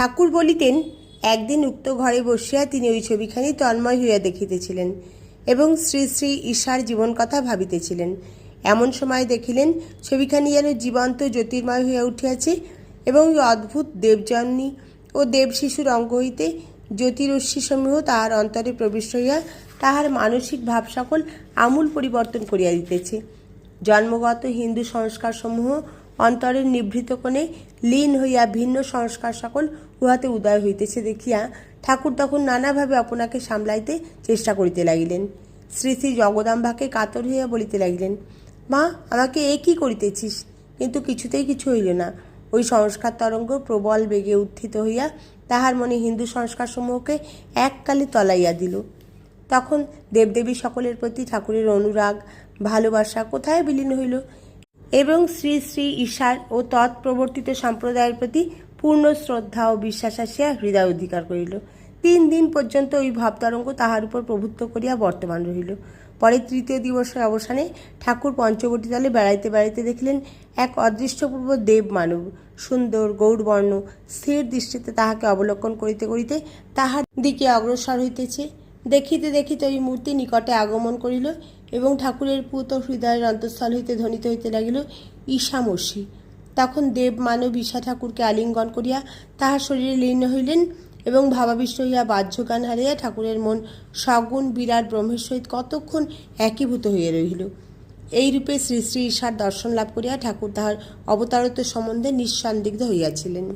ঠাকুর বলিতেন, একদিন উক্ত ঘরে বসিয়া তিনি ওই ছবিখানি তন্ময় হইয়া দেখিতেছিলেন এবং শ্রী শ্রী ঈশ্বর জীবন কথা ভাবিতেছিলেন। এমন সময় দেখিলেন ছবিখানি যেন জীবন্ত জ্যোতির্ময় হইয়া উঠিয়াছে এবং ওই অদ্ভুত দেবজননী ও দেবশিশুর অঙ্গ হইতে জ্যোতিরশ্মিসমূহ তাহার অন্তরে প্রবিষ্ট হইয়া তাহার মানসিক ভাব সকল আমূল পরিবর্তন করিয়া দিতেছে। জন্মগত হিন্দু সংস্কারসমূহ অন্তরের নিভৃত কোণে লীন হইয়া ভিন্ন সংস্কার সকল উহাতে উদয় হইতেছে দেখিয়া ঠাকুর তখন নানাভাবে আপনাকে সামলাইতে চেষ্টা করিতে লাগিলেন। শ্রী শ্রী জগদাম্বাকে কাতর হইয়া বলিতে লাগিলেন, মা, আমাকে এ কী করিতেছিস? কিন্তু কিছুতেই কিছু হইল না। ওই সংস্কার তরঙ্গ প্রবল বেগে উত্থিত হইয়া তাহার মনে হিন্দু সংস্কারসমূহকে এককালে তলাইয়া দিল। তখন দেবদেবী সকলের প্রতি ঠাকুরের অনুরাগ ভালোবাসা কোথায় বিলীন হইল এবং শ্রী শ্রী ঈশ্বর ও তৎপ্রবর্তিত সম্প্রদায়ের প্রতি পূর্ণ শ্রদ্ধা ও বিশ্বাস আসিয়া হৃদয় অধিকার করিল। 3 দিন পর্যন্ত ওই ভাবতরঙ্গ তাহার উপর প্রভুত্ব করিয়া বর্তমান রহিল। পরে তৃতীয় দিবসের অবসানে ঠাকুর পঞ্চবটী তলে বেড়াইতে বেড়াইতে দেখিলেন এক অদৃষ্টপূর্ব দেব মানব, সুন্দর গৌরবর্ণ, স্থির দৃষ্টিতে তাহাকে অবলোকন করিতে করিতে তাহার দিকে অগ্রসর হইতেছে। দেখিতে দেখিতে ওই মূর্তি নিকটে আগমন করিল এবং ঠাকুরের পুত হৃদয়ের অন্তঃস্থল হইতে ধ্বনিত হইতে লাগিল, ঈশামসি। তখন দেব মানব ঈশা ঠাকুরকে আলিঙ্গন করিয়া তাহার শরীরে লীন হইলেন এবং ভাবাবিষ্ট হইয়া বাহ্যজ্ঞান হারাইয়া ঠাকুরের মন সগুণ বিরাট ব্রহ্মের সহিত কতক্ষণ একীভূত হইয়া রহিল। এইরূপে শ্রী শ্রী ঈশ্বর দর্শন লাভ করিয়া ঠাকুর তাহার অবতারত্ব সম্বন্ধে নিঃসন্দিগ্ধ হইয়াছিলেন।